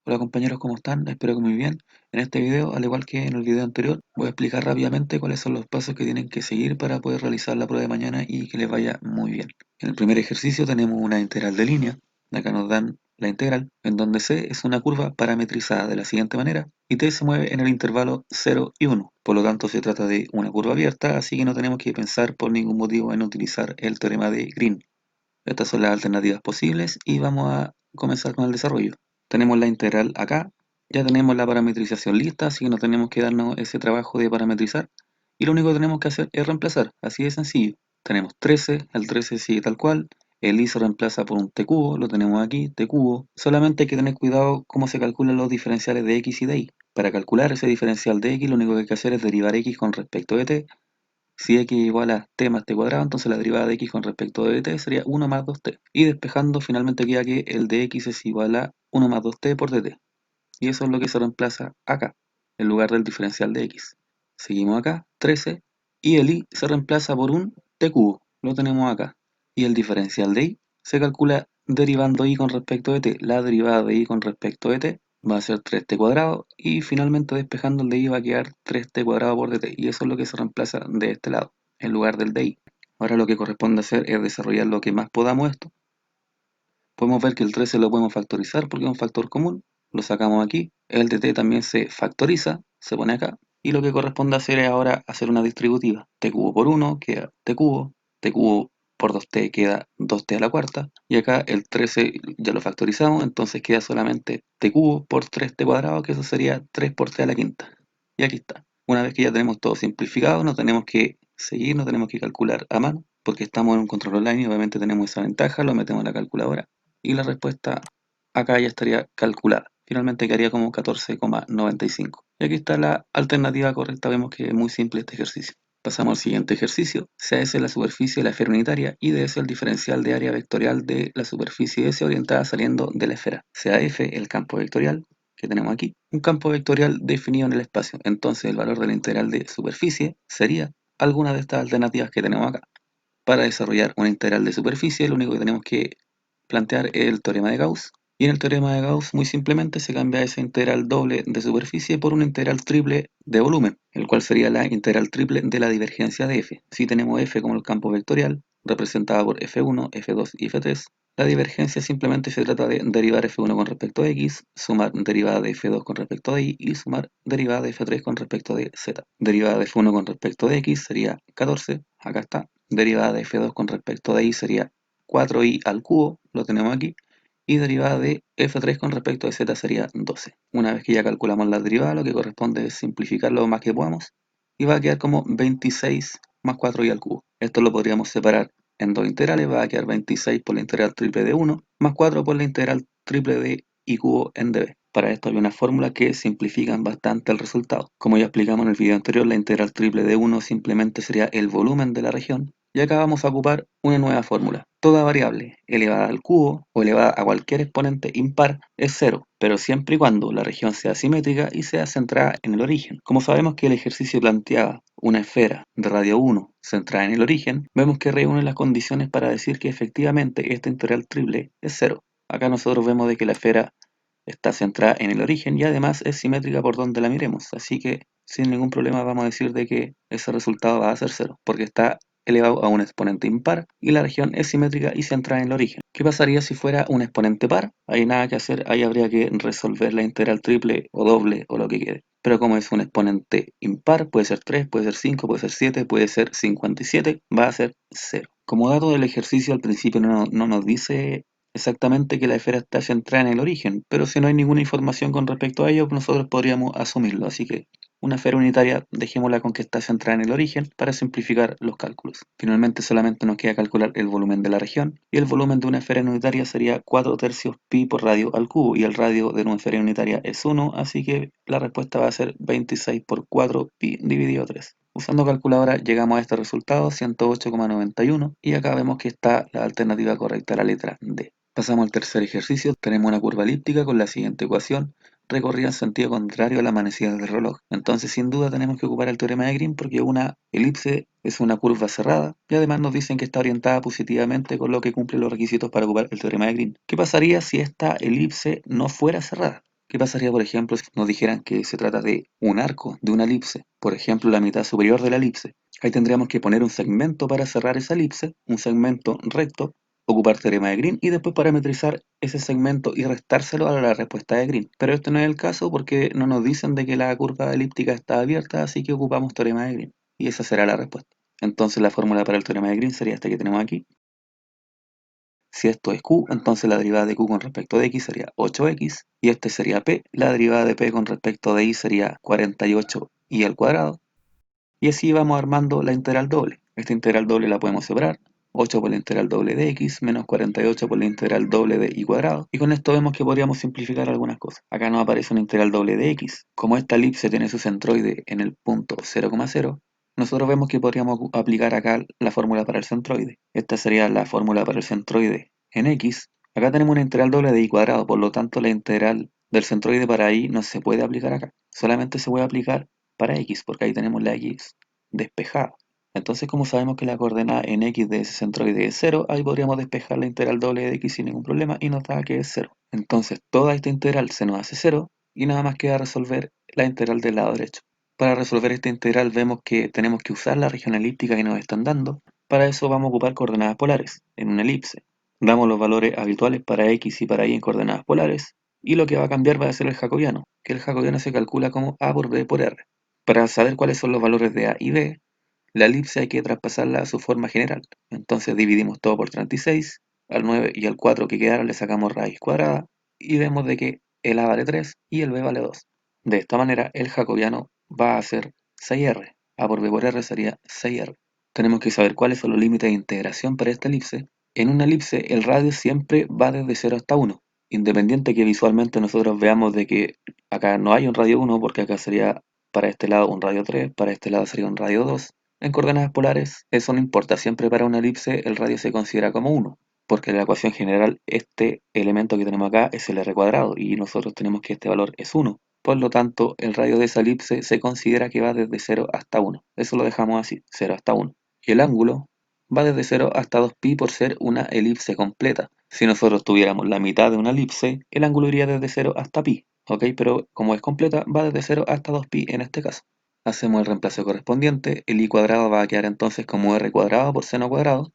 Hola compañeros, ¿cómo están? Espero que muy bien. En este video, al igual que en el video anterior, voy a explicar rápidamente cuáles son los pasos que tienen que seguir para poder realizar la prueba de mañana y que les vaya muy bien. En el primer ejercicio tenemos una integral de línea. Acá nos dan la integral, en donde C es una curva parametrizada de la siguiente manera y T se mueve en el intervalo 0 y 1. Por lo tanto, se trata de una curva abierta, así que no tenemos que pensar por ningún motivo en utilizar el teorema de Green. Estas son las alternativas posibles y vamos a comenzar con el desarrollo. Tenemos la integral acá, ya tenemos la parametrización lista, así que no tenemos que darnos ese trabajo de parametrizar. Y lo único que tenemos que hacer es reemplazar, así de sencillo. Tenemos 13, el 13 sigue tal cual, el i se reemplaza por un t cubo, lo tenemos aquí, t cubo. Solamente hay que tener cuidado cómo se calculan los diferenciales de x y de y. Para calcular ese diferencial de x, lo único que hay que hacer es derivar x con respecto de t. Si x igual a t más t cuadrado, entonces la derivada de x con respecto de t sería 1 más 2t. Y despejando, finalmente queda que el de x es igual a 1 más 2t por dt. Y eso es lo que se reemplaza acá, en lugar del diferencial de x. Seguimos acá, 13, y el i se reemplaza por un t cubo, lo tenemos acá. Y el diferencial de i se calcula derivando i con respecto de t. La derivada de i con respecto de t va a ser 3t cuadrado, y finalmente despejando el de i va a quedar 3t cuadrado por dt. Y eso es lo que se reemplaza de este lado, en lugar del de i. Ahora lo que corresponde hacer es desarrollar lo que más podamos esto. Podemos ver que el 13 lo podemos factorizar porque es un factor común. Lo sacamos aquí. El de t también se factoriza, se pone acá. Y lo que corresponde hacer es ahora hacer una distributiva. T cubo por 1 queda t cubo por 2t queda 2t a la cuarta. Y acá el 13 ya lo factorizamos, entonces queda solamente t cubo por 3t cuadrado, que eso sería 3 por t a la quinta. Y aquí está. Una vez que ya tenemos todo simplificado, no tenemos que seguir, no tenemos que calcular a mano, porque estamos en un control online y obviamente tenemos esa ventaja, lo metemos en la calculadora y la respuesta acá ya estaría calculada. Finalmente quedaría como 14,95. Y aquí está la alternativa correcta. Vemos que es muy simple este ejercicio. Pasamos al siguiente ejercicio. CAS es la superficie de la esfera unitaria y DS el diferencial de área vectorial de la superficie S orientada saliendo de la esfera. CAF el campo vectorial que tenemos aquí. Un campo vectorial definido en el espacio. Entonces el valor de la integral de superficie sería alguna de estas alternativas que tenemos acá. Para desarrollar una integral de superficie, lo único que tenemos que plantear el teorema de Gauss. Y en el teorema de Gauss, muy simplemente, se cambia esa integral doble de superficie por una integral triple de volumen, el cual sería la integral triple de la divergencia de f. Si tenemos f como el campo vectorial, representado por f1, f2 y f3, la divergencia simplemente se trata de derivar f1 con respecto a x, sumar derivada de f2 con respecto a y sumar derivada de f3 con respecto de z. Derivada de f1 con respecto de x sería 14, acá está. Derivada de f2 con respecto de y sería 4i al cubo, lo tenemos aquí, y derivada de f3 con respecto de z sería 12. Una vez que ya calculamos la derivada, lo que corresponde es simplificarlo lo más que podamos, y va a quedar como 26 más 4i al cubo. Esto lo podríamos separar en dos integrales, va a quedar 26 por la integral triple de 1, más 4 por la integral triple de i cubo en db. Para esto hay una fórmula que simplifican bastante el resultado. Como ya explicamos en el video anterior, la integral triple de 1 simplemente sería el volumen de la región. Y acá vamos a ocupar una nueva fórmula. Toda variable elevada al cubo o elevada a cualquier exponente impar es cero, pero siempre y cuando la región sea simétrica y sea centrada en el origen. Como sabemos que el ejercicio planteaba una esfera de radio 1 centrada en el origen, vemos que reúne las condiciones para decir que efectivamente esta integral triple es cero. Acá nosotros vemos de que la esfera está centrada en el origen y además es simétrica por donde la miremos, así que sin ningún problema vamos a decir de que ese resultado va a ser cero, porque está elevado a un exponente impar y la región es simétrica y centrada en el origen. ¿Qué pasaría si fuera un exponente par? Hay nada que hacer, ahí habría que resolver la integral triple o doble o lo que quede. Pero como es un exponente impar, puede ser 3, puede ser 5, puede ser 7, puede ser 57, va a ser 0. Como dato del ejercicio al principio no nos dice exactamente que la esfera está centrada en el origen, pero si no hay ninguna información con respecto a ello, nosotros podríamos asumirlo, así que una esfera unitaria dejémosla con que está centrada en el origen para simplificar los cálculos. Finalmente solamente nos queda calcular el volumen de la región, y el volumen de una esfera unitaria sería 4 tercios pi por radio al cubo, y el radio de una esfera unitaria es 1, así que la respuesta va a ser 26 por 4 pi dividido 3. Usando calculadora llegamos a este resultado, 108,91, y acá vemos que está la alternativa correcta, la letra D. Pasamos al tercer ejercicio. Tenemos una curva elíptica con la siguiente ecuación. recorría en sentido contrario a la manecilla del reloj. Entonces, sin duda, tenemos que ocupar el teorema de Green porque una elipse es una curva cerrada y además nos dicen que está orientada positivamente, con lo que cumple los requisitos para ocupar el teorema de Green. ¿Qué pasaría si esta elipse no fuera cerrada? ¿Qué pasaría, por ejemplo, si nos dijeran que se trata de un arco, de una elipse? Por ejemplo, la mitad superior de la elipse. Ahí tendríamos que poner un segmento para cerrar esa elipse, un segmento recto, ocupar teorema de Green y después parametrizar ese segmento y restárselo a la respuesta de Green. Pero este no es el caso porque no nos dicen de que la curva elíptica está abierta, así que ocupamos teorema de Green. Y esa será la respuesta. Entonces la fórmula para el teorema de Green sería esta que tenemos aquí. Si esto es q, entonces la derivada de q con respecto de x sería 8x, y este sería p, la derivada de p con respecto de y sería 48y al cuadrado, y así vamos armando la integral doble. Esta integral doble la podemos separar, 8 por la integral doble de x menos 48 por la integral doble de y cuadrado, y con esto vemos que podríamos simplificar algunas cosas. Acá nos aparece una integral doble de x. Como esta elipse tiene su centroide en el punto 0,0, nosotros vemos que podríamos aplicar acá la fórmula para el centroide. Esta sería la fórmula para el centroide en x. Acá tenemos una integral doble de y cuadrado, por lo tanto la integral del centroide para y no se puede aplicar acá. Solamente se puede aplicar para x, porque ahí tenemos la x despejada. Entonces, como sabemos que la coordenada en x de ese centroide es 0, ahí podríamos despejar la integral doble de x sin ningún problema y nos da que es 0. Entonces, toda esta integral se nos hace 0 y nada más queda resolver la integral del lado derecho. Para resolver esta integral vemos que tenemos que usar la región elíptica que nos están dando. Para eso vamos a ocupar coordenadas polares en una elipse. Damos los valores habituales para x y para y en coordenadas polares, y lo que va a cambiar va a ser el jacobiano, que el jacobiano se calcula como a por b por r. Para saber cuáles son los valores de a y b, la elipse hay que traspasarla a su forma general. Entonces dividimos todo por 36, al 9 y al 4 que quedaron le sacamos raíz cuadrada, y vemos de que el a vale 3 y el b vale 2. De esta manera el jacobiano va a ser 6r, a por b por r sería 6r. Tenemos que saber cuáles son los límites de integración para esta elipse. En una elipse el radio siempre va desde 0 hasta 1, independiente que visualmente nosotros veamos de que acá no hay un radio 1 porque acá sería para este lado un radio 3, para este lado sería un radio 2. En coordenadas polares eso no importa, siempre para una elipse el radio se considera como 1, porque en la ecuación general este elemento que tenemos acá es el r cuadrado y nosotros tenemos que este valor es 1. Por lo tanto, el radio de esa elipse se considera que va desde 0 hasta 1. Eso lo dejamos así, 0 hasta 1. Y el ángulo va desde 0 hasta 2pi por ser una elipse completa. Si nosotros tuviéramos la mitad de una elipse, el ángulo iría desde 0 hasta pi, ¿ok? Pero como es completa, va desde 0 hasta 2pi en este caso. Hacemos el reemplazo correspondiente, el y cuadrado va a quedar entonces como r cuadrado por seno cuadrado,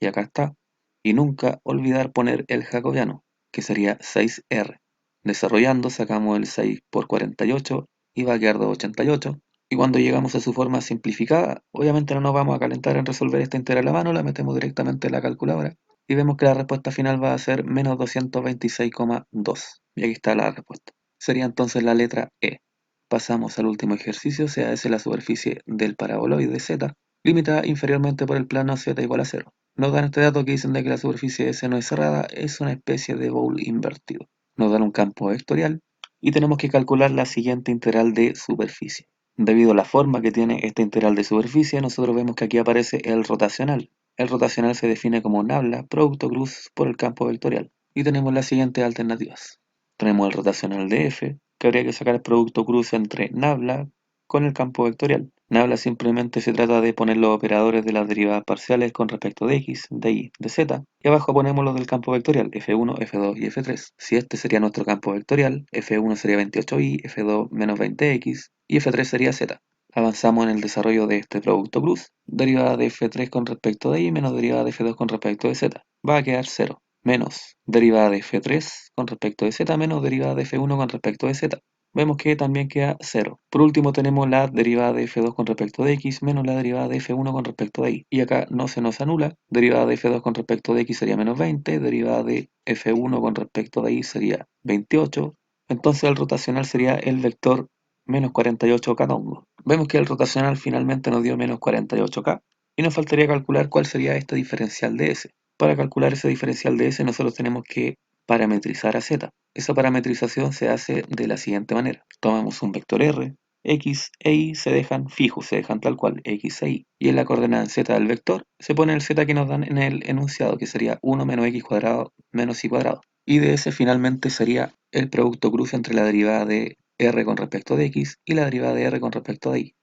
y acá está. Y nunca olvidar poner el jacobiano, que sería 6r. Desarrollando sacamos el 6 por 48 y va a quedar 288. Y cuando llegamos a su forma simplificada, obviamente no nos vamos a calentar en resolver esta integral a mano, la metemos directamente en la calculadora y vemos que la respuesta final va a ser menos 226,2. Y aquí está la respuesta. Sería entonces la letra E. Pasamos al último ejercicio, sea S la superficie del paraboloide Z, limitada inferiormente por el plano Z igual a 0. Nos dan este dato que dicen de que la superficie S no es cerrada, es una especie de bowl invertido. Nos dan un campo vectorial y tenemos que calcular la siguiente integral de superficie. Debido a la forma que tiene esta integral de superficie, nosotros vemos que aquí aparece el rotacional. El rotacional se define como nabla, producto cruz por el campo vectorial. Y tenemos las siguientes alternativas. Tenemos el rotacional de F, que habría que sacar el producto cruz entre nabla con el campo vectorial. Nabla simplemente se trata de poner los operadores de las derivadas parciales con respecto de x, de y, de z, y abajo ponemos los del campo vectorial, f1, f2 y f3. Si este sería nuestro campo vectorial, f1 sería 28y, f2 menos 20x, y f3 sería z. Avanzamos en el desarrollo de este producto cruz, derivada de f3 con respecto de y menos derivada de f2 con respecto de z. Va a quedar 0, menos derivada de f3 con respecto de z menos derivada de f1 con respecto de z. Vemos que también queda 0. Por último tenemos la derivada de f2 con respecto de x menos la derivada de f1 con respecto de y. Y acá no se nos anula. Derivada de f2 con respecto de x sería menos 20. Derivada de f1 con respecto de y sería 28. Entonces el rotacional sería el vector menos 48 cada uno. Vemos que el rotacional finalmente nos dio menos 48k. Y nos faltaría calcular cuál sería este diferencial de S. Para calcular ese diferencial de S nosotros tenemos que parametrizar a z. Esa parametrización se hace de la siguiente manera. Tomamos un vector r, x e y se dejan fijos, se dejan tal cual, x e y. Y en la coordenada z del vector se pone el z que nos dan en el enunciado, que sería 1 menos x cuadrado menos y cuadrado. Y de ese finalmente sería el producto cruce entre la derivada de r con respecto de x y la derivada de r con respecto de y.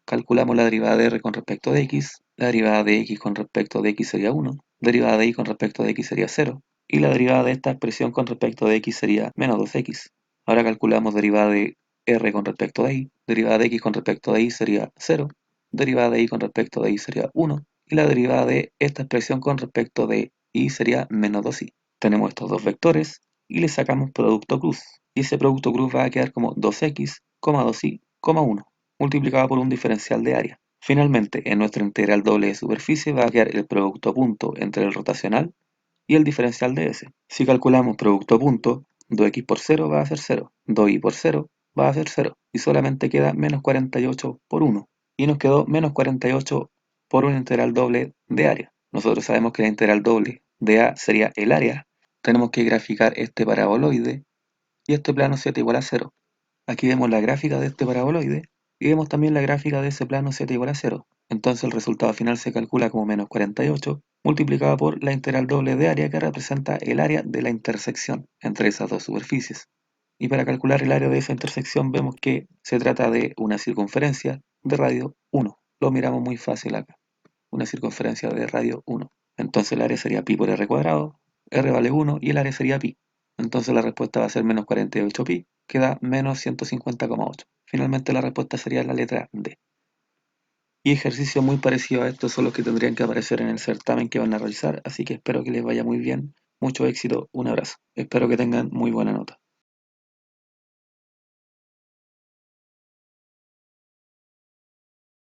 Calculamos la derivada de r con respecto de x, la derivada de x con respecto de x sería 1, derivada de y con respecto de x sería 0, y la derivada de esta expresión con respecto de x sería menos 2x. Ahora calculamos derivada de r con respecto de y, derivada de x con respecto de y sería 0, derivada de y con respecto de y sería 1, y la derivada de esta expresión con respecto de y sería menos 2y. Tenemos estos dos vectores y le sacamos producto cruz, y ese producto cruz va a quedar como 2x, 2y, 1 multiplicado por un diferencial de área. Finalmente, en nuestra integral doble de superficie va a quedar el producto punto entre el rotacional y el diferencial de S. Si calculamos producto punto, 2x por 0 va a ser 0, 2y por 0 va a ser 0, y solamente queda menos 48 por 1. Y nos quedó menos 48 por una integral doble de área. Nosotros sabemos que la integral doble de A sería el área. Tenemos que graficar este paraboloide y este plano z igual a 0. Aquí vemos la gráfica de este paraboloide y vemos también la gráfica de ese plano z igual a 0. Entonces el resultado final se calcula como menos 48 multiplicado por la integral doble de área que representa el área de la intersección entre esas dos superficies. Y para calcular el área de esa intersección vemos que se trata de una circunferencia de radio 1. Lo miramos muy fácil acá. Una circunferencia de radio 1. Entonces el área sería pi por r cuadrado, r vale 1 y el área sería pi. Entonces la respuesta va a ser menos 48 pi, que da menos 150,8. Finalmente la respuesta sería la letra D. Y ejercicios muy parecidos a estos son los que tendrían que aparecer en el certamen que van a realizar, así que espero que les vaya muy bien, mucho éxito, un abrazo. Espero que tengan muy buena nota.